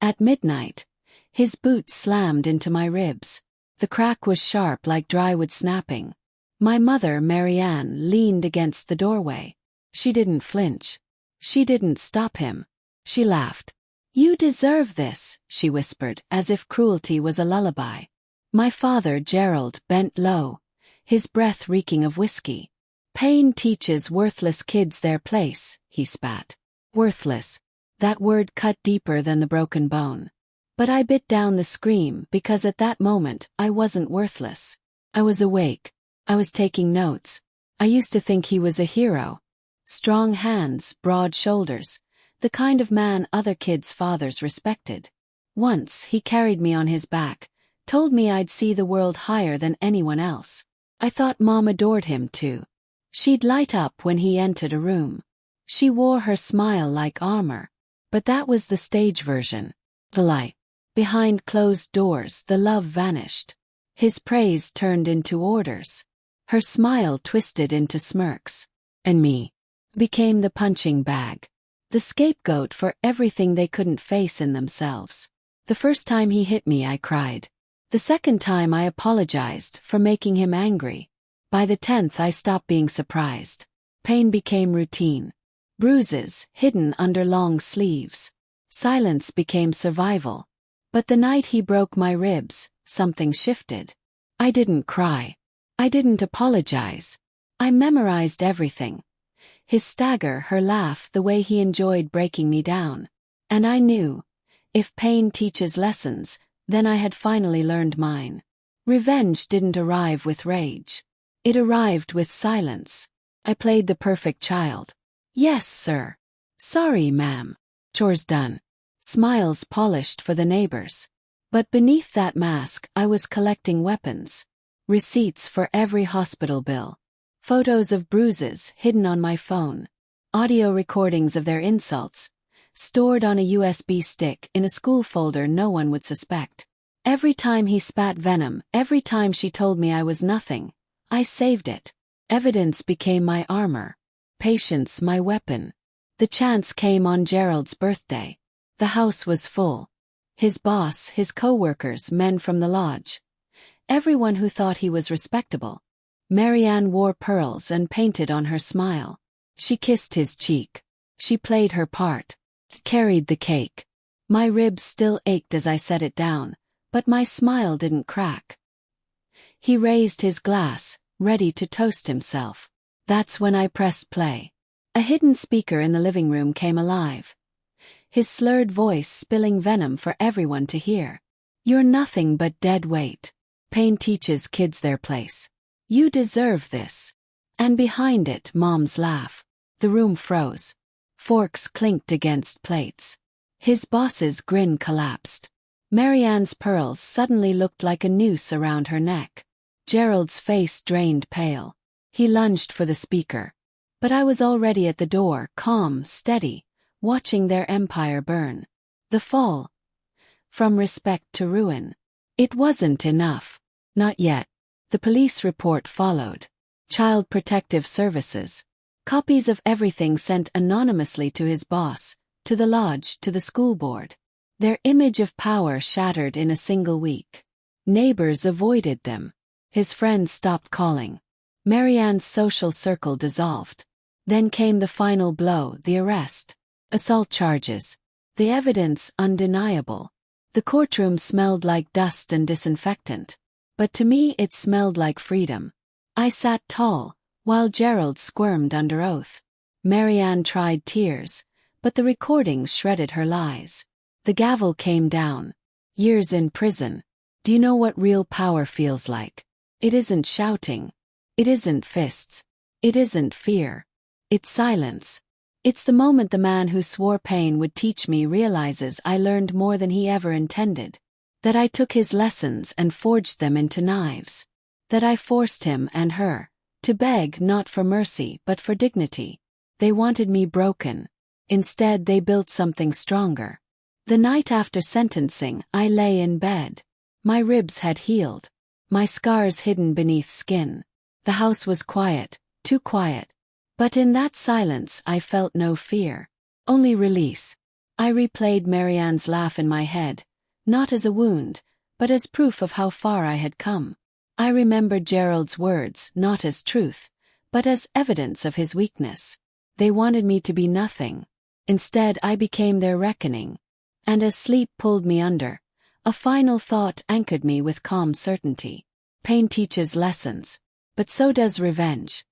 At midnight, his boot slammed into my ribs. The crack was sharp like drywood snapping. My mother, Marianne, leaned against the doorway. She didn't flinch. She didn't stop him. She laughed. "You deserve this," she whispered, as if cruelty was a lullaby. My father, Gerald, bent low, his breath reeking of whiskey. "Pain teaches worthless kids their place," he spat. Worthless. That word cut deeper than the broken bone. But I bit down the scream because at that moment I wasn't worthless. I was awake. I was taking notes. I used to think he was a hero. Strong hands, broad shoulders, the kind of man other kids' fathers respected. Once he carried me on his back, told me I'd see the world higher than anyone else. I thought Mom adored him too. She'd light up when he entered a room. She wore her smile like armor. But that was the stage version. The light. Behind closed doors, the love vanished. His praise turned into orders. Her smile twisted into smirks. And me became the punching bag. The scapegoat for everything they couldn't face in themselves. The first time he hit me, I cried. The second time I apologized for making him angry. By the 10th, I stopped being surprised. Pain became routine. Bruises hidden under long sleeves. Silence became survival. But the night he broke my ribs, something shifted. I didn't cry. I didn't apologize. I memorized everything. His stagger, her laugh, the way he enjoyed breaking me down. And I knew, if pain teaches lessons, then I had finally learned mine. Revenge didn't arrive with rage. It arrived with silence. I played the perfect child. "Yes, sir." "Sorry, ma'am." "Chores done." Smiles polished for the neighbors. But beneath that mask, I was collecting weapons. Receipts for every hospital bill. Photos of bruises hidden on my phone. Audio recordings of their insults, stored on a USB stick in a school folder no one would suspect. Every time he spat venom, every time she told me I was nothing, I saved it. Evidence became my armor. Patience my weapon. The chance came on Gerald's birthday. The house was full. His boss, his co-workers, men from the lodge. Everyone who thought he was respectable. Marianne wore pearls and painted on her smile. She kissed his cheek. She played her part. Carried the cake. My ribs still ached as I set it down, but my smile didn't crack. He raised his glass, ready to toast himself. That's when I pressed play. A hidden speaker in the living room came alive. His slurred voice spilling venom for everyone to hear. "You're nothing but dead weight. Pain teaches kids their place. You deserve this." And behind it, Mom's laugh. The room froze. Forks clinked against plates. His boss's grin collapsed. Marianne's pearls suddenly looked like a noose around her neck. Gerald's face drained pale. He lunged for the speaker. But I was already at the door, calm, steady, watching their empire burn. The fall. From respect to ruin. It wasn't enough. Not yet. The police report followed. Child Protective Services. Copies of everything sent anonymously to his boss, to the lodge, to the school board. Their image of power shattered in a single week. Neighbors avoided them. His friends stopped calling. Marianne's social circle dissolved. Then came the final blow, the arrest. Assault charges. The evidence undeniable. The courtroom smelled like dust and disinfectant. But to me it smelled like freedom. I sat tall, while Gerald squirmed under oath. Marianne tried tears, but the recordings shredded her lies. The gavel came down. Years in prison. Do you know what real power feels like? It isn't shouting. It isn't fists. It isn't fear. It's silence. It's the moment the man who swore pain would teach me realizes I learned more than he ever intended. That I took his lessons and forged them into knives. That I forced him and her to beg not for mercy but for dignity. They wanted me broken. Instead they built something stronger. The night after sentencing, I lay in bed. My ribs had healed. My scars hidden beneath skin. The house was quiet, too quiet. But in that silence I felt no fear. Only release. I replayed Marianne's laugh in my head, not as a wound, but as proof of how far I had come. I remembered Gerald's words not as truth, but as evidence of his weakness. They wanted me to be nothing. Instead, I became their reckoning. And as sleep pulled me under, a final thought anchored me with calm certainty. Pain teaches lessons, but so does revenge.